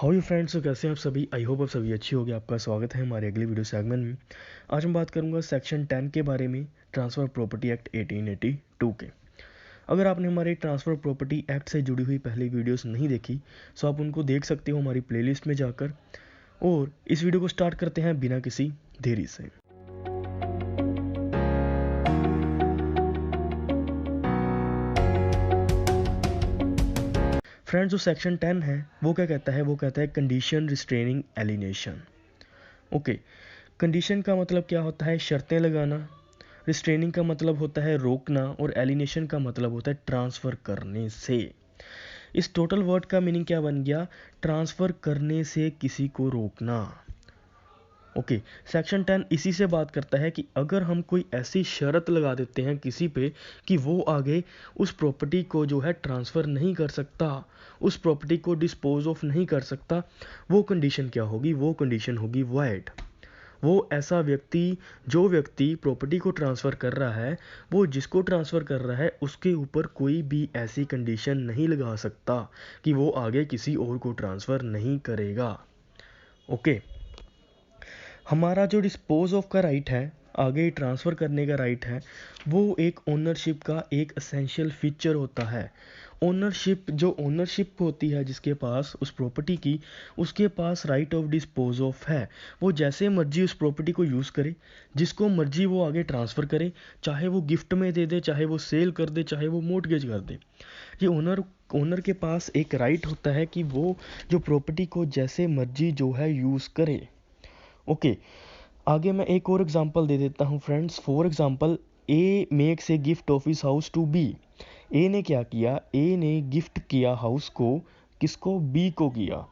How you friends, तो कैसे हैं आप सभी। आई होप आप सभी अच्छी होगी। आपका स्वागत है हमारे अगली वीडियो सेगमेंट में। आज मैं बात करूंगा सेक्शन 10 के बारे में, ट्रांसफ़र प्रॉपर्टी एक्ट 1882 के। अगर आपने हमारे ट्रांसफ़र प्रॉपर्टी एक्ट से जुड़ी हुई पहली वीडियोस नहीं देखी तो आप उनको देख सकते हो हमारी प्लेलिस्ट में जाकर। और इस वीडियो को स्टार्ट करते हैं बिना किसी देरी से। फ्रेंड्स, जो सेक्शन 10 है वो क्या कहता है, वो कहता है condition restraining alienation. Okay, condition का मतलब क्या होता है, शर्तें लगाना। रिस्ट्रेनिंग का मतलब होता है रोकना, और एलिनेशन का मतलब होता है ट्रांसफ़र करने से। इस टोटल वर्ड का मीनिंग क्या बन गया, ट्रांसफ़र करने से किसी को रोकना। ओके, सेक्शन 10 इसी से बात करता है कि अगर हम कोई ऐसी शर्त लगा देते हैं किसी पे कि वो आगे उस प्रॉपर्टी को जो है ट्रांसफ़र नहीं कर सकता, उस प्रॉपर्टी को डिस्पोज ऑफ नहीं कर सकता, वो कंडीशन क्या होगी, वो कंडीशन होगी वॉइड। वो ऐसा व्यक्ति, जो व्यक्ति प्रॉपर्टी को ट्रांसफ़र कर रहा है, वो जिसको ट्रांसफ़र कर रहा है उसके ऊपर कोई भी ऐसी कंडीशन नहीं लगा सकता कि वो आगे किसी और को ट्रांसफ़र नहीं करेगा। ओके, हमारा जो डिस्पोज ऑफ का राइट है, आगे ट्रांसफ़र करने का राइट है, वो एक ओनरशिप का एक एसेंशियल फीचर होता है। ओनरशिप, जो ओनरशिप होती है जिसके पास उस प्रॉपर्टी की, उसके पास राइट ऑफ डिस्पोज ऑफ है। वो जैसे मर्जी उस प्रॉपर्टी को यूज़ करे, जिसको मर्जी वो आगे ट्रांसफ़र करे, चाहे वो गिफ्ट में दे दे, चाहे वो सेल कर दे, चाहे वो मोर्टगेज कर दे। ये ओनर के पास एक राइट होता है कि वो जो प्रॉपर्टी को जैसे मर्जी जो है यूज़ करे। ओके, आगे मैं एक और एग्जांपल दे देता हूँ friends. For example, A makes a gift of his house to B. A ने क्या किया, ए ने गिफ्ट किया हाउस को, किसको, बी को किया।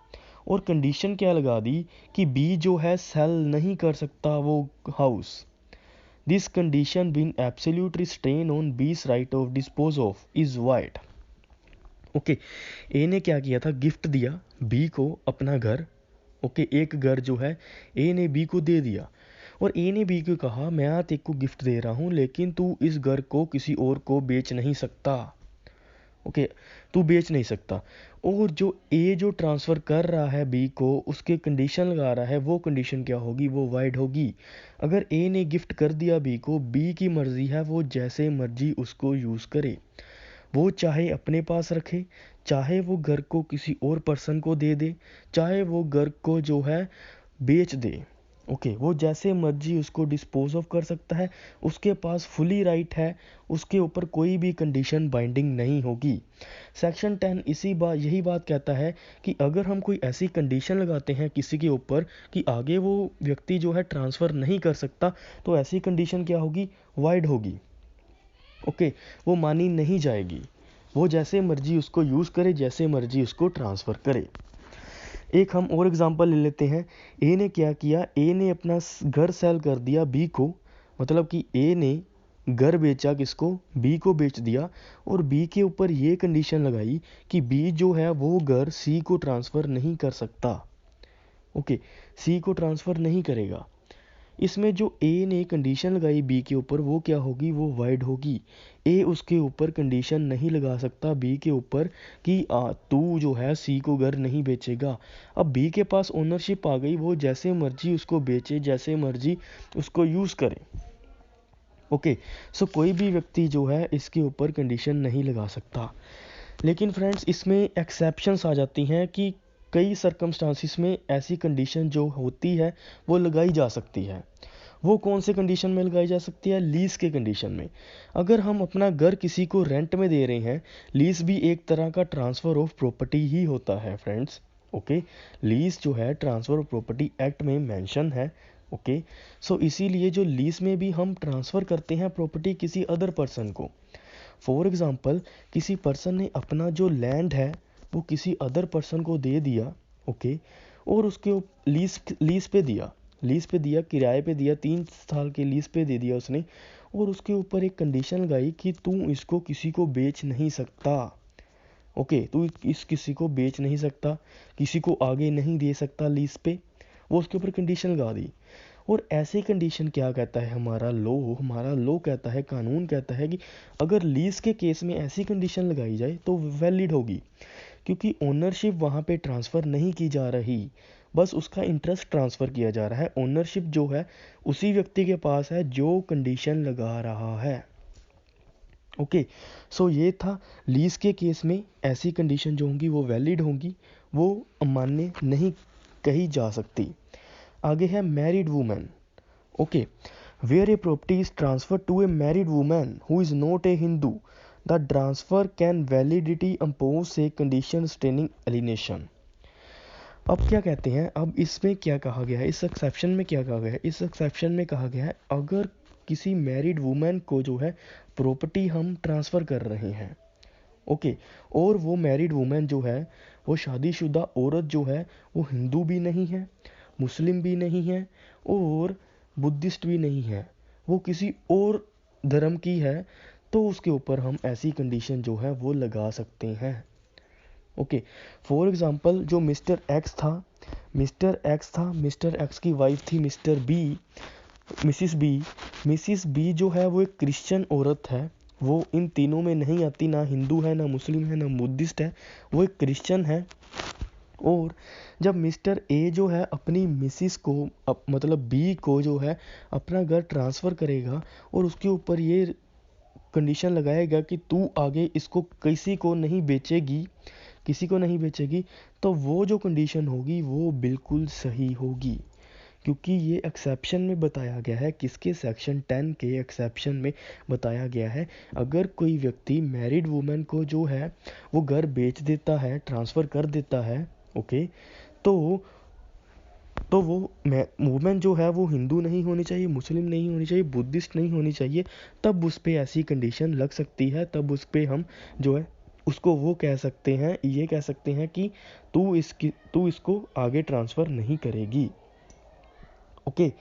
और कंडीशन क्या लगा दी कि बी जो है सेल नहीं कर सकता वो house. This condition being absolute restrain on his right of dispose of is void. Okay, A ने क्या किया था, गिफ्ट दिया बी को अपना घर। ओके, एक घर जो है ए ने बी को दे दिया, और ए ने बी को कहा मैं तेरे को गिफ्ट दे रहा हूँ लेकिन तू इस घर को किसी और को बेच नहीं सकता। ओके, तू बेच नहीं सकता। और जो ए जो ट्रांसफ़र कर रहा है बी को, उसके कंडीशन लगा रहा है, वो कंडीशन क्या होगी, वो वाइड होगी। अगर ए ने गिफ्ट कर दिया बी को, बी की मर्ज़ी है वो जैसे मर्जी उसको यूज़ करे। वो चाहे अपने पास रखे, चाहे वो घर को किसी और पर्सन को दे दे, चाहे वो घर को जो है बेच दे। ओके, वो जैसे मर्जी उसको डिस्पोज ऑफ कर सकता है, उसके पास फुली राइट है, उसके ऊपर कोई भी कंडीशन बाइंडिंग नहीं होगी। सेक्शन 10 यही बात कहता है कि अगर हम कोई ऐसी कंडीशन लगाते हैं किसी के ऊपर कि आगे वो व्यक्ति जो है ट्रांसफ़र नहीं कर सकता, तो ऐसी कंडीशन क्या होगी, वाइड होगी। ओके, वो मानी नहीं जाएगी। वो जैसे मर्जी उसको यूज़ करे, जैसे मर्जी उसको ट्रांसफ़र करे। एक हम और एग्जांपल ले लेते हैं। ए ने क्या किया, ए ने अपना घर सेल कर दिया बी को, मतलब कि ए ने घर बेचा किसको, बी को बेच दिया, और बी के ऊपर ये कंडीशन लगाई कि बी जो है वो घर सी को ट्रांसफ़र नहीं कर सकता। ओके, सी को ट्रांसफ़र नहीं करेगा। इसमें जो ए ने कंडीशन लगाई बी के ऊपर, वो क्या होगी, वो वाइड होगी। ए उसके ऊपर कंडीशन नहीं लगा सकता बी के ऊपर कि तू जो है सी को घर नहीं बेचेगा। अब बी के पास ओनरशिप आ गई, वो जैसे मर्जी उसको बेचे, जैसे मर्जी उसको यूज़ करे। ओके, सो कोई भी व्यक्ति जो है इसके ऊपर कंडीशन नहीं लगा सकता। लेकिन फ्रेंड्स, इसमें एक्सेप्शंस आ जाती हैं कि कई सर्कमस्टांसिस में ऐसी कंडीशन जो होती है वो लगाई जा सकती है। वो कौन से कंडीशन में लगाई जा सकती है, लीज़ के कंडीशन में। अगर हम अपना घर किसी को रेंट में दे रहे हैं, लीज़ भी एक तरह का ट्रांसफ़र ऑफ प्रॉपर्टी ही होता है फ्रेंड्स। ओके, लीज़ जो है ट्रांसफ़र ऑफ प्रॉपर्टी एक्ट में मेंशन है। ओके, सो इसीलिए जो लीज़ में भी हम ट्रांसफ़र करते हैं प्रॉपर्टी किसी अदर पर्सन को। फॉर एग्ज़ाम्पल, किसी पर्सन ने अपना जो लैंड है वो किसी अदर पर्सन को दे दिया। ओके, और उसके लीज़ पे दिया, किराए पे दिया, 3 साल के लीज़ पे दे दिया उसने, और उसके ऊपर एक कंडीशन लगाई कि तू इसको किसी को बेच नहीं सकता। ओके, तू इस किसी को बेच नहीं सकता, किसी को आगे नहीं दे सकता लीज़ पे, वो उसके ऊपर कंडीशन लगा दी। और ऐसे कंडीशन क्या कहता है हमारा लॉ कहता है, कानून कहता है कि अगर लीज़ के केस में ऐसी कंडीशन लगाई जाए तो वैलिड होगी। क्योंकि ओनरशिप वहाँ पे ट्रांसफ़र नहीं की जा रही, बस उसका इंटरेस्ट ट्रांसफ़र किया जा रहा है। ओनरशिप जो है उसी व्यक्ति के पास है जो कंडीशन लगा रहा है। ओके, सो ये था लीज़ के केस में ऐसी कंडीशन जो होंगी वो वैलिड होंगी, वो अमान्य नहीं कही जा सकती। आगे है married women. Okay, where a property is transfer to a married women who is not a Hindu, the transfer can validity impose such condition staining alienation. अब क्या कहते हैं, अब इसमें क्या कहा गया है, इस एक्सेप्शन में क्या कहा गया है, इस एक्सेप्शन में कहा गया है अगर किसी मैरिड वुमेन को जो है प्रॉपर्टी हम ट्रांसफ़र कर रहे हैं, ओके, और वो मैरिड वुमेन जो है वो शादीशुदा औरत जो है वो हिंदू भी नहीं है, मुस्लिम भी नहीं है और बुद्धिस्ट भी नहीं है, वो किसी और धर्म की है, तो उसके ऊपर हम ऐसी कंडीशन जो है वो लगा सकते हैं। ओके, फॉर एग्जांपल जो मिस्टर एक्स था, मिस्टर एक्स की वाइफ थी मिसिस बी जो है वो एक क्रिश्चियन औरत है, वो इन तीनों में नहीं आती, ना हिंदू है, ना मुस्लिम है, ना बुद्धिस्ट है, वो एक क्रिश्चियन है। और जब मिस्टर ए जो है अपनी मिसिस को मतलब बी को जो है अपना घर ट्रांसफ़र करेगा और उसके ऊपर ये कंडीशन लगाएगा कि तू आगे इसको किसी को नहीं बेचेगी, तो वो जो कंडीशन होगी वो बिल्कुल सही होगी, क्योंकि ये एक्सेप्शन में बताया गया है, किसके सेक्शन 10 के एक्सेप्शन में बताया गया है, अगर कोई व्यक्ति मैरिड वुमेन को जो है वो घर बेच देता है, ट्रांसफ़र कर देता है, ओके, तो वो वुमेन जो है वो हिंदू नहीं होनी चाहिए, मुस्लिम नहीं होनी चाहिए, बुद्धिस्ट नहीं होनी चाहिए, तब उस पर ऐसी कंडीशन लग सकती है, तब उस पर हम जो है उसको वो कह सकते हैं, ये कह सकते हैं कि तू इसको आगे ट्रांसफ़र नहीं करेगी। ओके,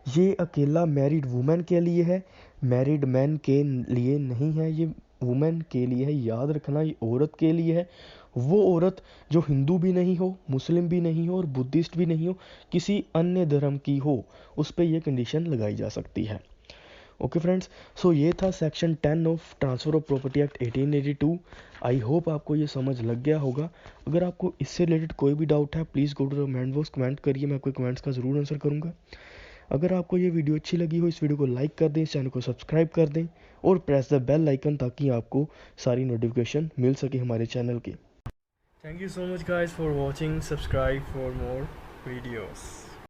ये अकेला मैरिड वुमेन के लिए है, मैरिड मैन के लिए नहीं है, ये वुमेन के लिए है, याद रखना, ये औरत के लिए है। वो औरत जो हिंदू भी नहीं हो, मुस्लिम भी नहीं हो और बुद्धिस्ट भी नहीं हो, किसी अन्य धर्म की हो, उस पर यह कंडीशन लगाई जा सकती है। ओके फ्रेंड्स, सो ये था section 10 of transfer of property act 1882। I hope आपको ये समझ लग गया होगा। अगर आपको इससे रिलेटेड कोई भी डाउट है, please go to the comment box, comment करिए, मैं आपके कमेंट्स का ज़रूर आंसर करूँगा। अगर आपको ये वीडियो अच्छी लगी हो, इस वीडियो को लाइक कर दें, इस चैनल को सब्सक्राइब कर दें और प्रेस द बेल आइकन, ताकि आपको सारी नोटिफिकेशन मिल सके हमारे चैनल की। Thank you so much guys for watching, subscribe for more videos.